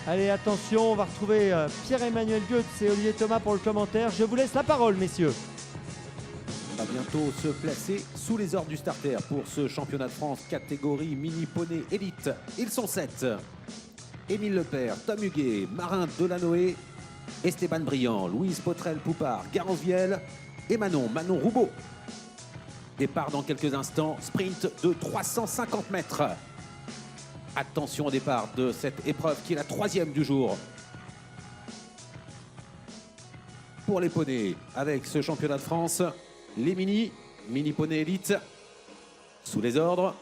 Allez, attention, on va retrouver Pierre-Emmanuel Goetz et Olivier Thomas pour le commentaire. Je vous laisse la parole, messieurs. On va bientôt se placer sous les ordres du starter pour ce championnat de France catégorie mini poney élite. Ils sont 7. Émile Lepère, Tom Huguet, Marin Delanoë, Esteban Briand, Louise Potrel-Poupard, Garance Viel et Manon Roubaud. Départ dans quelques instants, sprint de 350 mètres. Attention au départ de cette épreuve qui est la 3e du jour. Pour les poneys, avec ce championnat de France, les mini poney élite, sous les ordres.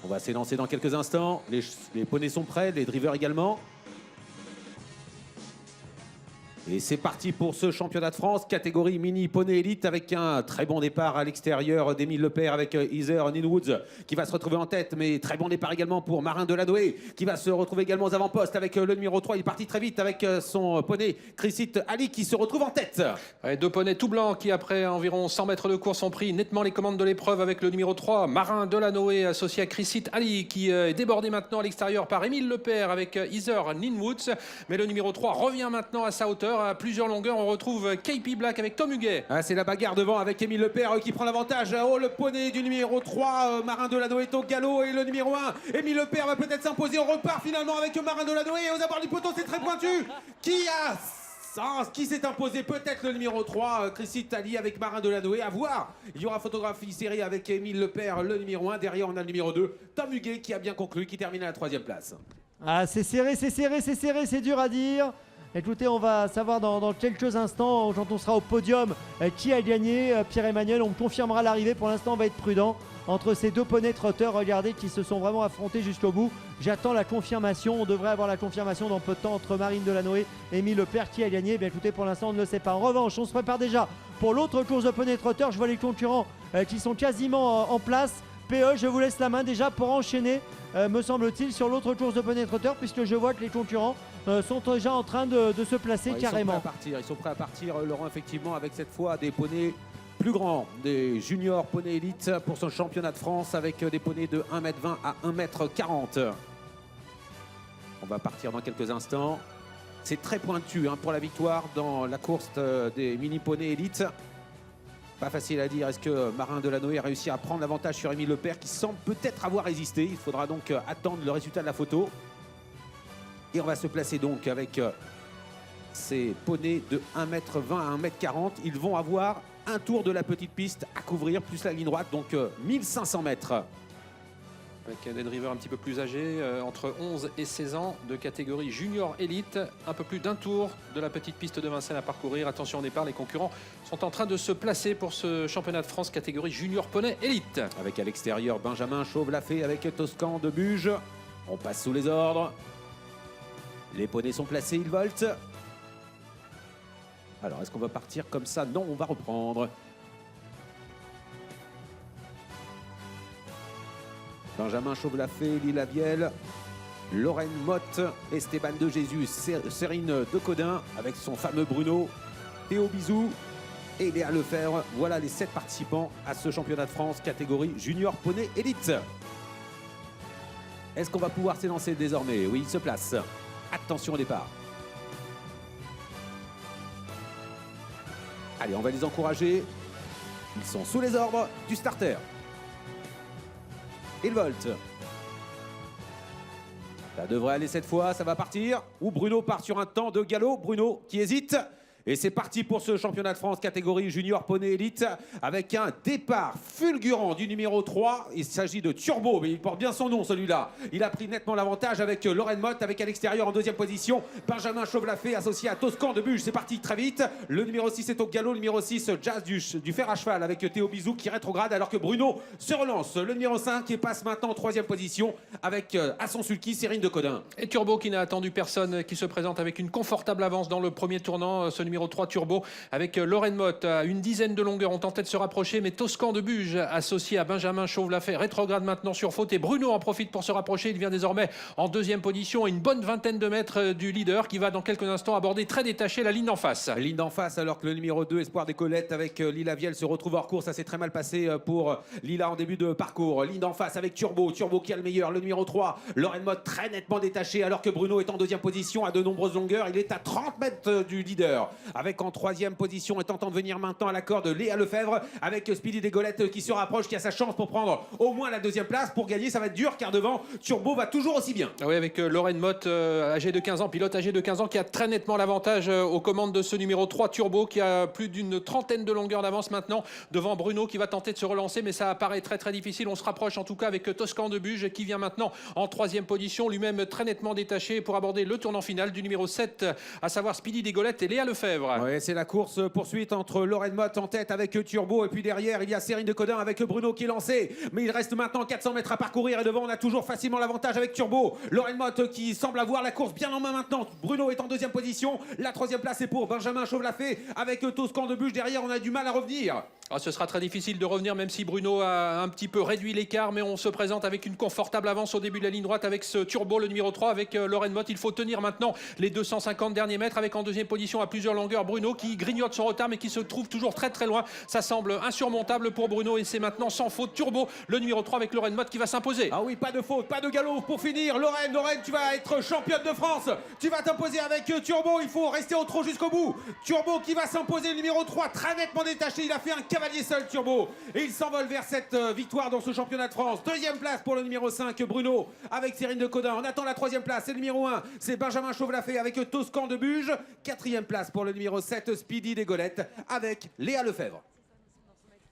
On va s'élancer dans quelques instants. Les poneys sont prêts, les drivers également. Et c'est parti pour ce championnat de France, catégorie mini poney élite, avec un très bon départ à l'extérieur d'Émile Lepère avec Heather Ninwoods qui va se retrouver en tête, mais très bon départ également pour Marin Delanoë qui va se retrouver également aux avant-postes avec le numéro 3. Il est parti très vite avec son poney Chrissit Ali qui se retrouve en tête. Ouais, deux poneys tout blancs qui, après environ 100 mètres de course, ont pris nettement les commandes de l'épreuve avec le numéro 3, Marin Delanoë, associé à Chrissit Ali, qui est débordé maintenant à l'extérieur par Émile Lepère avec Heather Ninwoods. Mais le numéro 3 revient maintenant à sa hauteur. À plusieurs longueurs, on retrouve KP Black avec Tom Huguet. Ah, c'est la bagarre devant avec Émile Lepère qui prend l'avantage. Oh, le poney du numéro 3, Marin Delanoë est au galop, et le numéro 1, Émile Lepère va peut-être s'imposer. On repart finalement avec Marin Delanoë, et aux abords du poteau, c'est très pointu. Qui s'est imposé? Peut-être le numéro 3, Chrissit Ali avec Marin Delanoë. À voir. Il y aura photographie série avec Émile Lepère, le numéro 1. Derrière, on a le numéro 2, Tom Huguet, qui a bien conclu, qui termine à la 3e place. Ah, c'est serré, c'est dur à dire. Écoutez, on va savoir dans quelques instants, quand on sera au podium, qui a gagné. Pierre-Emmanuel, on me confirmera l'arrivée. Pour l'instant, on va être prudent. Entre ces deux poneys trotteurs, regardez, qui se sont vraiment affrontés jusqu'au bout. J'attends la confirmation. On devrait avoir la confirmation dans peu de temps entre Marine Delanoë et Émile Lepère. Qui a gagné? Bien, écoutez, pour l'instant, on ne le sait pas. En revanche, on se prépare déjà pour l'autre course de poneys trotteurs. Je vois les concurrents qui sont quasiment en place. PE, je vous laisse la main déjà pour enchaîner, me semble-t-il, sur l'autre course de poney trotteur, puisque je vois que les concurrents sont déjà en train de se placer carrément. Ils sont prêts à partir, Laurent, effectivement, avec cette fois des poneys plus grands, des juniors poney élite pour ce championnat de France, avec des poneys de 1m20 à 1m40. On va partir dans quelques instants. C'est très pointu pour la victoire dans la course des mini poneys élite. Pas facile à dire. Est-ce que Marin Delanoë a réussi à prendre l'avantage sur Émile Lepère, qui semble peut-être avoir résisté? Il faudra donc attendre le résultat de la photo. Et on va se placer donc avec ces poneys de 1m20 à 1m40. Ils vont avoir un tour de la petite piste à couvrir, plus la ligne droite, donc 1500 mètres. Avec des drivers un petit peu plus âgés, entre 11 et 16 ans, de catégorie junior élite. Un peu plus d'un tour de la petite piste de Vincennes à parcourir. Attention au départ, les concurrents sont en train de se placer pour ce championnat de France catégorie junior poney élite. Avec à l'extérieur Benjamin Chauve-Lafay avec Toscan de Buge. On passe sous les ordres. Les poneys sont placés, ils voltent. Alors, est-ce qu'on va partir comme ça? Non, on va reprendre. Benjamin Chauve-Lafay, Lila Viel, Lorraine Motte, Esteban de Jésus, Cérine de Codin avec son fameux Bruno, Théo Bizou et Léa Lefebvre. Voilà les 7 participants à ce championnat de France catégorie junior poney élite. Est-ce qu'on va pouvoir s'élancer désormais? Oui, il se place. Attention au départ. Allez, on va les encourager. Ils sont sous les ordres du starter. Ils voltent. Ça devrait aller cette fois, ça va partir. Ou Bruno part sur un temps de galop. Bruno qui hésite. Et c'est parti pour ce championnat de France catégorie junior poney élite avec un départ fulgurant du numéro 3. Il s'agit de Turbo, mais il porte bien son nom celui-là. Il a pris nettement l'avantage avec Lorraine Motte, avec à l'extérieur en 2e position Benjamin Chauve-Lafay associé à Toscan de Buge. C'est parti très vite. Le numéro 6 est au galop, le numéro 6 Jazz du fer à cheval avec Théo Bizou qui rétrograde alors que Bruno se relance. Le numéro 5 qui passe maintenant en 3e position avec à son sulky Cérine de Codin. Et Turbo qui n'a attendu personne, qui se présente avec une confortable avance dans le premier tournant. Ce numéro numéro 3 Turbo avec Lorraine Mott. À une dizaine de longueurs, on tentait de se rapprocher, mais Toscan de Buge, associé à Benjamin Chauve, l'a fait. Rétrograde maintenant sur faute et Bruno en profite pour se rapprocher. Il vient désormais en deuxième position à une bonne vingtaine de mètres du leader qui va dans quelques instants aborder très détaché la ligne d'en face. Ligne d'en face, alors que le numéro 2, Espoir des Colettes, avec Lila Viel, se retrouve hors course. Ça s'est très mal passé pour Lila en début de parcours. Ligne d'en face avec Turbo qui a le meilleur. Le numéro 3, Lorraine Mott, très nettement détaché, alors que Bruno est en deuxième position à de nombreuses longueurs. Il est à 30 mètres du leader. Avec en troisième position et tentant de venir maintenant à la corde Léa Lefebvre, avec Speedy Desgolettes qui se rapproche, qui a sa chance pour prendre au moins la deuxième place. Pour gagner, ça va être dur, car devant, Turbo va toujours aussi bien. Oui, avec Lorraine Mott, âgée de 15 ans, pilote âgée de 15 ans, qui a très nettement l'avantage aux commandes de ce numéro 3 Turbo, qui a plus d'une trentaine de longueurs d'avance maintenant devant Bruno, qui va tenter de se relancer, mais ça apparaît très difficile. On se rapproche en tout cas avec Toscan de Buge, qui vient maintenant en troisième position, lui-même très nettement détaché pour aborder le tournant final du numéro 7, à savoir Speedy Desgolettes et Léa Lefebvre. Oui, c'est la course poursuite entre Lorraine Mott en tête avec Turbo, et puis derrière il y a Cérine de Codin avec Bruno qui est lancé, mais il reste maintenant 400 mètres à parcourir, et devant on a toujours facilement l'avantage avec Turbo. Lorraine Mott qui semble avoir la course bien en main maintenant. Bruno est en deuxième position, la troisième place est pour Benjamin Chauve-Lafay avec Toscan de Buge. Derrière on a du mal à revenir. Ce sera très difficile de revenir, même si Bruno a un petit peu réduit l'écart, mais on se présente avec une confortable avance au début de la ligne droite avec ce Turbo, le numéro 3, avec Lorraine Mott. Il faut tenir maintenant les 250 derniers mètres, avec en deuxième position à plusieurs longueurs Bruno, qui grignote son retard mais qui se trouve toujours très loin. Ça semble insurmontable pour Bruno, et c'est maintenant sans faute Turbo, le numéro 3, avec Lorraine Mott qui va s'imposer. Ah oui, pas de faute, pas de galop pour finir. Lorraine, tu vas être championne de France. Tu vas t'imposer avec Turbo. Il faut rester au trot jusqu'au bout. Turbo qui va s'imposer, le numéro 3, très nettement détaché. Il a fait un cavalier seul, Turbo, et il s'envole vers cette victoire dans ce championnat de France. Deuxième place pour le numéro 5, Bruno, avec Cérine de Codin. On attend la troisième place. C'est le numéro 1, c'est Benjamin Chauve-Lafay avec Toscan de Buge. Quatrième place pour le numéro 7, Speedy Desgolettes avec Léa Lefebvre.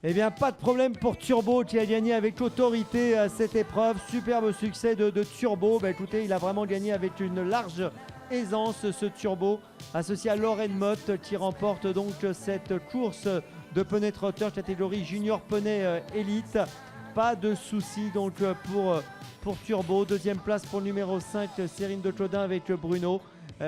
Eh bien, pas de problème pour Turbo, qui a gagné avec autorité cette épreuve. Superbe succès de Turbo. Bah, écoutez, il a vraiment gagné avec une large aisance, ce Turbo, associé à Lorraine Mott, qui remporte donc cette course de poney trotteur catégorie junior poney élite. Pas de souci donc pour Turbo. Deuxième place pour le numéro 5, Cérine de Codin avec Bruno.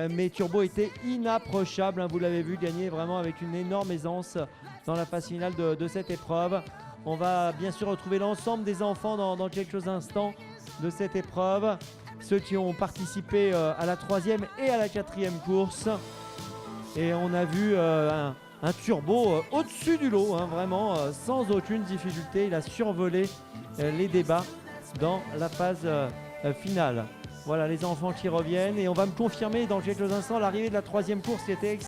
Mais Turbo était inapprochable, hein, vous l'avez vu, gagner vraiment avec une énorme aisance dans la phase finale de cette épreuve. On va bien sûr retrouver l'ensemble des enfants dans quelques instants de cette épreuve. Ceux qui ont participé à la troisième et à la quatrième course. Et on a vu un Turbo au-dessus du lot, hein, vraiment sans aucune difficulté. Il a survolé les débats dans la phase finale. Voilà les enfants qui reviennent, et on va me confirmer dans quelques instants l'arrivée de la troisième course qui était